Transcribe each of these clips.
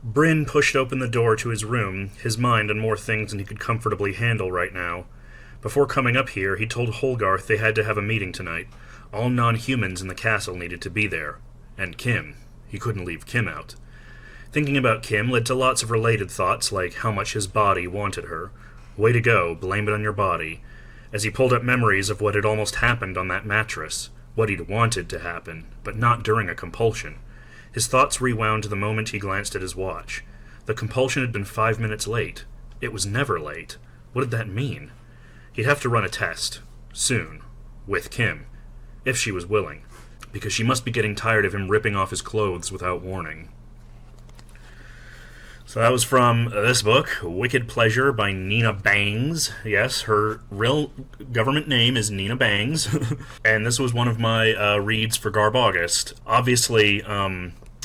Bryn pushed open the door to his room, his mind on more things than he could comfortably handle right now. Before coming up here, he told Holgarth they had to have a meeting tonight. All non-humans in the castle needed to be there. And Kim. He couldn't leave Kim out. Thinking about Kim led to lots of related thoughts, like how much his body wanted her. Way to go, blame it on your body. As he pulled up memories of what had almost happened on that mattress, what he'd wanted to happen, but not during a compulsion. His thoughts rewound to the moment he glanced at his watch. The compulsion had been 5 minutes late. It was never late. What did that mean? He'd have to run a test. Soon. With Kim. If she was willing. Because she must be getting tired of him ripping off his clothes without warning. So that was from this book, Wicked Pleasure by Nina Bangs. Yes, her real government name is Nina Bangs. And this was one of my reads for GARBAUGUST. Obviously,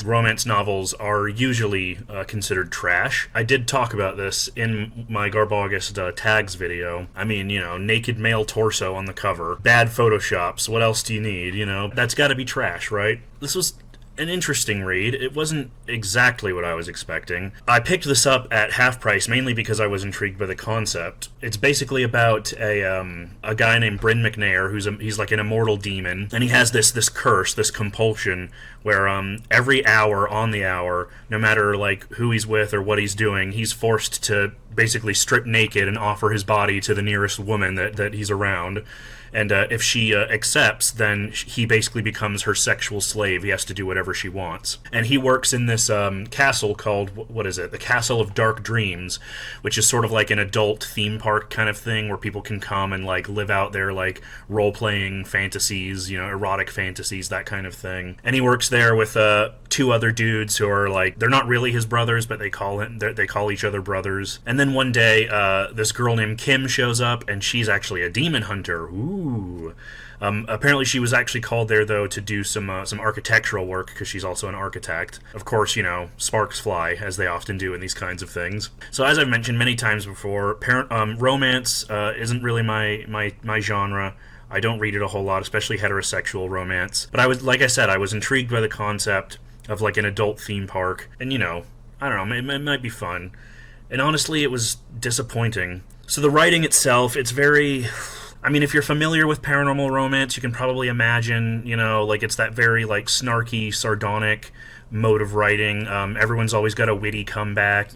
romance novels are usually considered trash. I did talk about this in my GARBAUGUST tags video. I mean, naked male torso on the cover, bad photoshops, what else do you need, That's gotta be trash, right? This was an interesting read. It wasn't exactly what I was expecting. I picked this up at half price mainly because I was intrigued by the concept. It's basically about a guy named Bryn McNair he's like an immortal demon, and he has this curse, this compulsion, where every hour on the hour, no matter like who he's with or what he's doing, he's forced to basically strip naked and offer his body to the nearest woman that he's around. And if she accepts, then he basically becomes her sexual slave. He has to do whatever she wants. And he works in this castle called, what is it? The Castle of Dark Dreams, which is sort of like an adult theme park kind of thing where people can come and like live out their like role-playing fantasies, erotic fantasies, that kind of thing. And he works there with two other dudes who are like, they're not really his brothers, but they call each other brothers. And then one day, this girl named Kim shows up, and she's actually a demon hunter. Ooh. Apparently she was actually called there, though, to do some architectural work, because she's also an architect. Of course, sparks fly, as they often do in these kinds of things. So as I've mentioned many times before, romance isn't really my genre. I don't read it a whole lot, especially heterosexual romance. But I was intrigued by the concept of like an adult theme park, and I don't know, it might be fun. And honestly, it was disappointing. So the writing itself, it's very... I mean, if you're familiar with paranormal romance, you can probably imagine, like it's that very like snarky, sardonic mode of writing. Everyone's always got a witty comeback,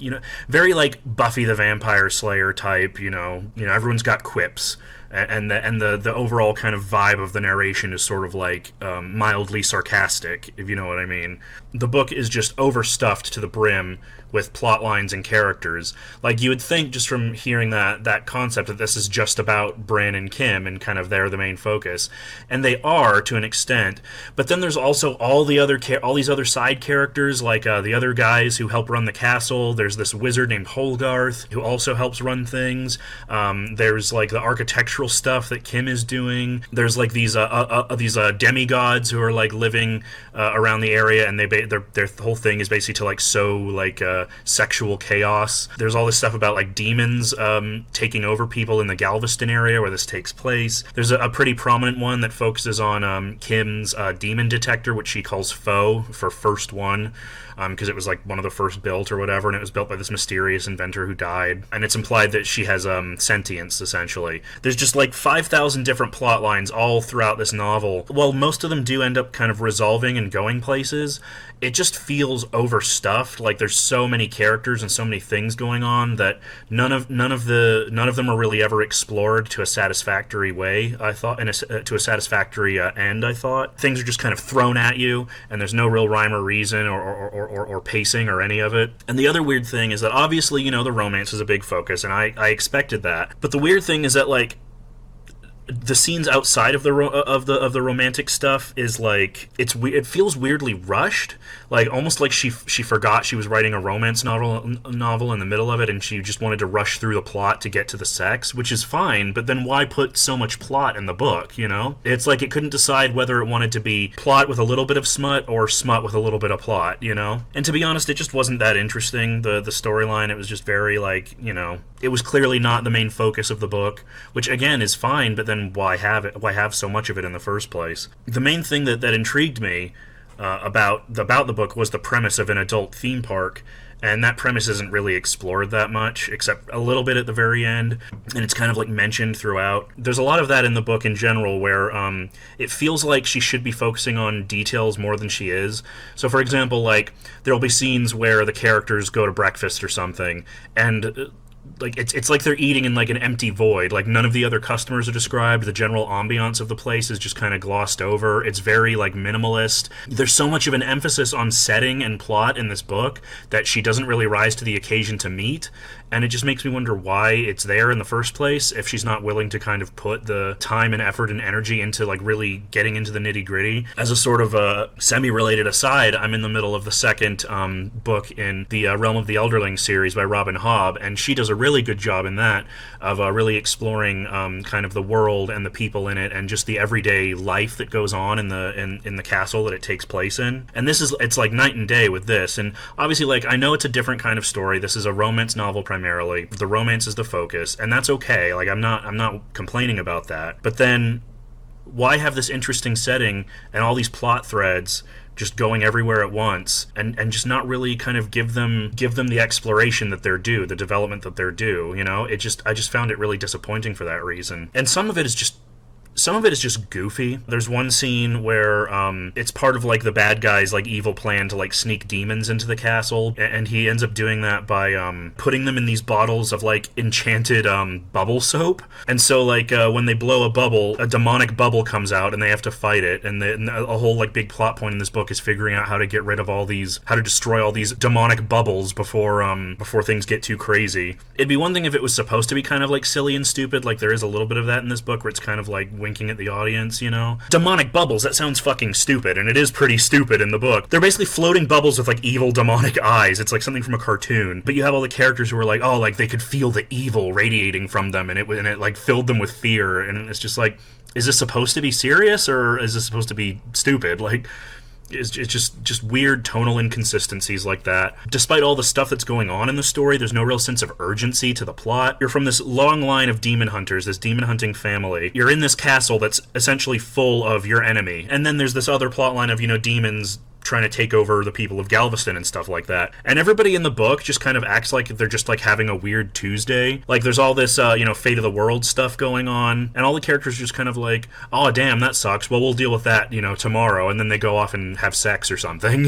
very like Buffy the Vampire Slayer type, everyone's got quips. And the overall kind of vibe of the narration is sort of like mildly sarcastic, if you know what I mean. The book is just overstuffed to the brim with plot lines and characters. Like, you would think just from hearing that concept that this is just about Bryn and Kim and kind of they're the main focus. And they are, to an extent. But then there's also all these other side characters, like the other guys who help run the castle. There's this wizard named Holgarth who also helps run things. There's like the architectural stuff that Kim is doing. There's like these demigods who are like living around the area, and their whole thing is basically to like sow like sexual chaos. There's all this stuff about like demons taking over people in the Galveston area where this takes place. There's a pretty prominent one that focuses on Kim's demon detector, which she calls Foe for First One, because it was like one of the first built or whatever, and it was built by this mysterious inventor who died. And it's implied that she has sentience, essentially. There's just like 5,000 different plot lines all throughout this novel. While most of them do end up kind of resolving and going places, it just feels overstuffed. Like there's so many characters and so many things going on that none of them are really ever explored to a satisfactory way. I thought, to a satisfactory end. I thought things are just kind of thrown at you, and there's no real rhyme or reason or pacing or any of it. And the other weird thing is that obviously the romance is a big focus, and I expected that. But the weird thing is that like the scenes outside of the romantic stuff is like it feels weirdly rushed, like almost like she forgot she was writing a romance novel in the middle of it, and she just wanted to rush through the plot to get to the sex, which is fine, but then why put so much plot in the book? It's like it couldn't decide whether it wanted to be plot with a little bit of smut or smut with a little bit of plot. And to be honest, it just wasn't that interesting. The storyline, it was just very like it was clearly not the main focus of the book, which again is fine, but then why have so much of it in the first place? The main thing that intrigued me about the book was the premise of an adult theme park, and that premise isn't really explored that much, except a little bit at the very end, and it's kind of like mentioned throughout. There's a lot of that in the book in general, where it feels like she should be focusing on details more than she is. So, for example, like, there'll be scenes where the characters go to breakfast or something, and like it's like they're eating in like an empty void. Like, none of the other customers are described. The general ambiance of the place is just kind of glossed over. It's very like minimalist. There's so much of an emphasis on setting and plot in this book that she doesn't really rise to the occasion to meet, and it just makes me wonder why it's there in the first place if she's not willing to kind of put the time and effort and energy into like really getting into the nitty-gritty. As a sort of a semi-related aside, I'm in the middle of the second book in the Realm of the Elderling series by Robin Hobb, and she does a really good job in that of really exploring kind of the world and the people in it, and just the everyday life that goes on in the castle that it takes place in. And it's like night and day with this. And obviously, like, I know it's a different kind of story. This is a romance novel primarily. The romance is the focus, and that's okay. Like, I'm not complaining about that. But then, why have this interesting setting and all these plot threads just going everywhere at once, and just not really kind of give them the exploration that they're due, the development that they're due, you know? I just found it really disappointing for that reason. And some of it is just goofy. There's one scene where it's part of like the bad guy's like evil plan to like sneak demons into the castle, and he ends up doing that by putting them in these bottles of like enchanted bubble soap. And so like when they blow a bubble, a demonic bubble comes out, and they have to fight it. And a whole like big plot point in this book is figuring out how to get rid of how to destroy all these demonic bubbles before things get too crazy. It'd be one thing if it was supposed to be kind of like silly and stupid, like there is a little bit of that in this book, where it's kind of like winking at the audience, you know? Demonic bubbles, that sounds fucking stupid, and it is pretty stupid in the book. They're basically floating bubbles with like evil demonic eyes. It's like something from a cartoon. But you have all the characters who are like, oh, like they could feel the evil radiating from them, and it like filled them with fear, and it's just like, is this supposed to be serious, or is this supposed to be stupid? Like, it's just weird tonal inconsistencies like that. Despite all the stuff that's going on in the story, there's no real sense of urgency to the plot. You're from this long line of demon hunters, this demon hunting family. You're in this castle that's essentially full of your enemy. And then there's this other plot line of, you know, demons trying to take over the people of Galveston and stuff like that. And everybody in the book just kind of acts like they're just like having a weird Tuesday. Like there's all this, fate of the world stuff going on, and all the characters are just kind of like, oh damn, that sucks. Well, we'll deal with that, tomorrow. And then they go off and have sex or something,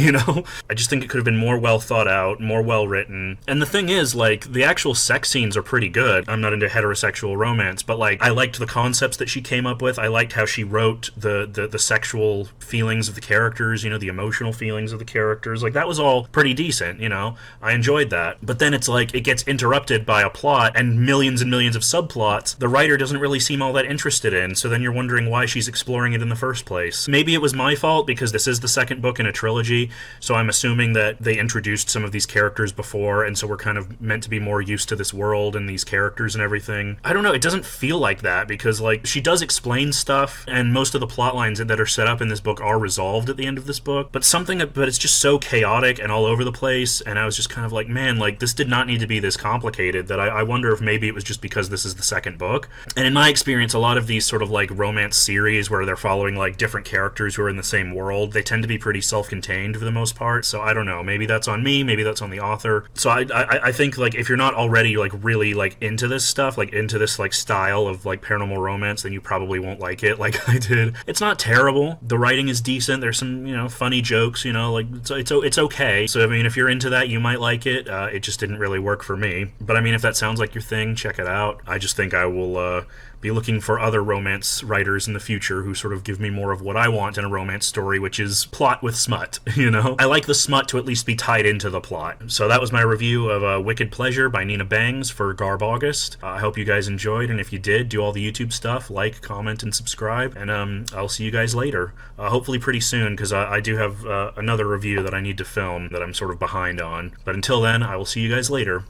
I just think it could have been more well thought out, more well written. And the thing is, like, the actual sex scenes are pretty good. I'm not into heterosexual romance, but like, I liked the concepts that she came up with. I liked how she wrote the sexual feelings of the characters, the emotional feelings of the characters. Like, that was all pretty decent, I enjoyed that. But then it's like, it gets interrupted by a plot and millions of subplots the writer doesn't really seem all that interested in, so then you're wondering why she's exploring it in the first place. Maybe it was my fault because this is the second book in a trilogy, so I'm assuming that they introduced some of these characters before, and so we're kind of meant to be more used to this world and these characters and everything. I don't know, it doesn't feel like that, because like, she does explain stuff, and most of the plot lines that are set up in this book are resolved at the end of this book, but it's just so chaotic and all over the place, and I was just kind of like, man, like, this did not need to be this complicated, that I wonder if maybe it was just because this is the second book. And in my experience, a lot of these sort of like romance series where they're following like different characters who are in the same world, they tend to be pretty self-contained for the most part, so I don't know, maybe that's on me, maybe that's on the author. So I think, like, if you're not already like really like into this stuff, like into this like style of like paranormal romance, then you probably won't like it like I did. It's not terrible, the writing is decent, there's some funny jokes, like it's okay. So I mean, if you're into that, you might like it. It just didn't really work for me, but I mean, if that sounds like your thing, check it out. I just think I will be looking for other romance writers in the future who sort of give me more of what I want in a romance story, which is plot with smut, I like the smut to at least be tied into the plot. So that was my review of Wicked Pleasure by Nina Bangs for GARBAUGUST. I hope you guys enjoyed, and if you did, do all the YouTube stuff, like, comment, and subscribe, and I'll see you guys later. Hopefully pretty soon, because I do have another review that I need to film that I'm sort of behind on. But until then, I will see you guys later.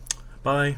Bye.